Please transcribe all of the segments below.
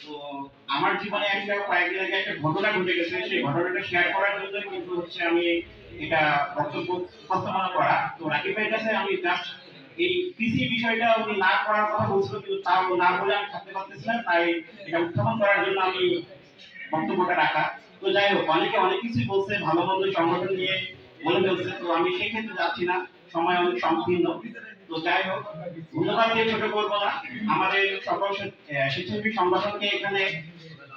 তো আমার জীবনে একটা কয়েকদিন আগে একটা ঘটনা ঘটে গেছে, সেই ঘটনাটা শেয়ার করার জন্য কিন্তু হচ্ছে আমি এটা বক্তব্য উপস্থাপনা করা। তো রাকিব ভাইয়ের কাছে আমি জাস্ট এই কৃষি বিষয়টা উনি না করার কথা বলছিল, কিন্তু তাও না বলে আমি থাকতে পারতেছিলাম, তাই এটা উত্থাপন করার জন্য আমি বক্তব্যটা রাখা। তো যাই হোক, অনেকে অনেক কিছুই বলছে, ভালো মন্দ সংগঠন নিয়ে বলে ফেলছে, তো আমি সেই ক্ষেত্রে যাচ্ছি না, সময় অনেক সংকীর্ণ। তো যাই হোক, ধন্যবাদ দিয়ে ছোট করবো না, আমাদের সকল স্বেচ্ছাসেবী সংগঠনকে এখানে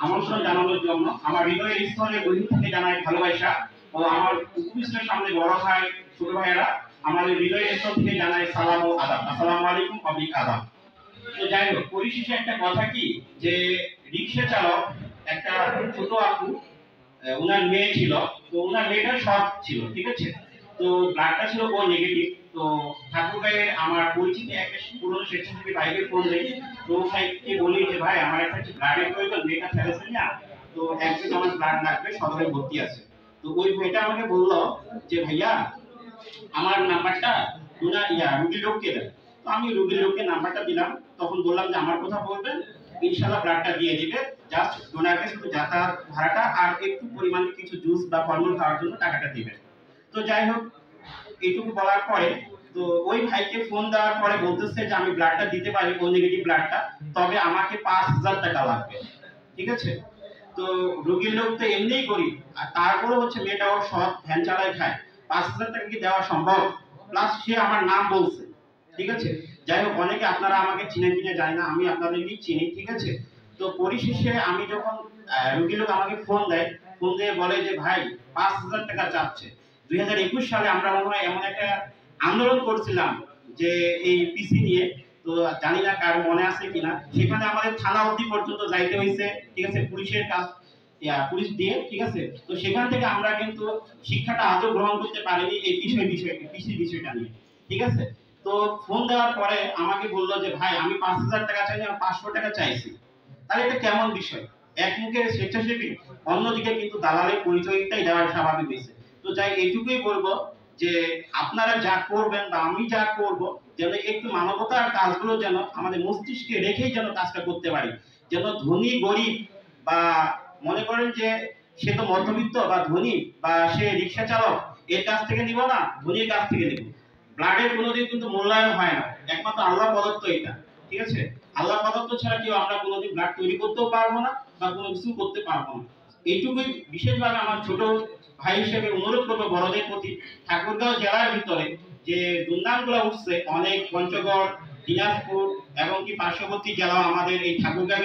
আমন্ত্রণ জানানোর জন্য আমার হৃদয়ের স্থলে গভীর থেকে জানাই ভালোবাসা, ও আমার উপবিষ্টের সামনে বড় ভাই ছোট ভাইয়েরা আমাদের হৃদয়ের স্থল থেকে জানাই সালাম ও আদাব। আসসালামু আলাইকুম, পাবলিক আদাব। তো যাই হোক, পরিশেষে একটা কথা কি, যে রিক্সা চালক একটা ছোট আপু, ওনার মেয়ে ছিল। তো ওনার মেয়েটা সৎ ছিল, ঠিক আছে। তো ব্লাডটা ছিল ও নেগেটিভ। তো ঠাকুর ভাইয়ের আমার পরিচিত একটা পুরনো স্বেচ্ছাসেবী ভাইকে ফোন দেই। তো ভাইকে বলি যে ভাই আমার একটা ব্লাডের প্রয়োজন, মেয়েটা থ্যালাসেমিয়া, তো একজন আমার ব্লাড লাগবে, সদরে ভর্তি আছে। তো ওই ভাইটা আমাকে বললো যে ভাইয়া আমার নাম্বারটা রুগীর লোককে দেন। তো আমি রুগীর লোককে নাম্বারটা দিলাম। তখন বললাম যে আমার কথা বলবেন, ইনশাআল্লাহ ব্লাডটা দিয়ে দিবে, জাস্ট ডোনারকে শুধু যাতায়াত ভাড়াটা আর একটু পরিমাণে কিছু জুস বা ফলমূল খাওয়ার জন্য টাকাটা দিবেন। তো যাই হোক, এইটুকু বলার পরে তো ওই ভাইকে ফোন দেওয়ার পরে বলতেছে যে আমি ব্লাডটা দিতে পারি, ও নেগেটিভ ব্লাডটা, তবে আমাকে 5,000 টাকা লাগবে, ঠিক আছে। তো রোগীর লোক তো এমনিই করি, আর তারপরে হচ্ছে মেয়েটা ওর সৎ ভ্যান চালায় খায়, 5,000 টাকা কি দেওয়া সম্ভব? প্লাস সে আমার নাম বলছে, ঠিক আছে। যাই হোক, অনেকে আপনারা আমাকে চিনেন কিনা জানি না, আমি আপনাদেরকে চিনি, ঠিক আছে। তো পরিশেষে আমি যখন রোগীর লোক আমাকে ফোন দেয়, ফোন দিয়ে বলে যে ভাই 5,000 টাকা চাচ্ছে। 2021 সালে আমরা মনে হয় এমন একটা আন্দোলন করছিলাম যে এই পিসি নিয়ে, তো জানি না কার মনে আছে কিনা, সেখানে আমাদের থানা অবধি পর্যন্ত যাইতে হয়েছে, ঠিক আছে, পুলিশের কাজ, পুলিশ দিয়ে, ঠিক আছে। তো সেখান থেকে আমরা কিন্তু শিক্ষাটা আজও গ্রহণ করতে পারিনি এই বিষয়টা নিয়ে, ঠিক আছে। তো ফোন দেওয়ার পরে আমাকে বললো যে ভাই আমি 5,000 টাকা চাইনি, আমি 500 টাকা চাইছি। তাহলে এটা কেমন বিষয়? এক মুখে স্বেচ্ছাসেবী, অন্যদিকে কিন্তু দালালের পরিচয়টাই দেওয়া স্বাভাবিক হয়েছে। তো যাই এইটুকুই বলবো যে আপনারা যা করবেন বা আমি যা করব, যেন একটু মানবতার কাজগুলো যেন আমাদের মস্তিষ্কে রেখেই যেন কাজটা করতে পারি। যেন ধনী গরিব বা মনে করেন যে সে তো মধ্যবিত্ত বা ধনী বা সে রিক্সা চালক, এর কাছ থেকে নিব না, ধনীর কাছ থেকে নিব। ব্লাডের কোনোদিন কিন্তু মূল্যায়ন হয় না, একমাত্র আল্লাহ প্রদত্ত এটা, ঠিক আছে। আল্লাহ প্রদত্ত ছাড়া কেউ আমরা কোনোদিন ব্লাড তৈরি করতেও পারবো না বা কোনো কিছু করতে পারবো না। এইটুকুই বিশেষভাবে আমার ছোট ভাই হিসেবে অনুরোধ করবো বড়দের প্রতি। ঠাকুরগাঁও জেলার ভিতরে যে দুর্নামগুলো উঠছে, অনেক পঞ্চগড়, দিনাজপুর এবং কি পার্শ্ববর্তী জেলা আমাদের এই ঠাকুরগাঁও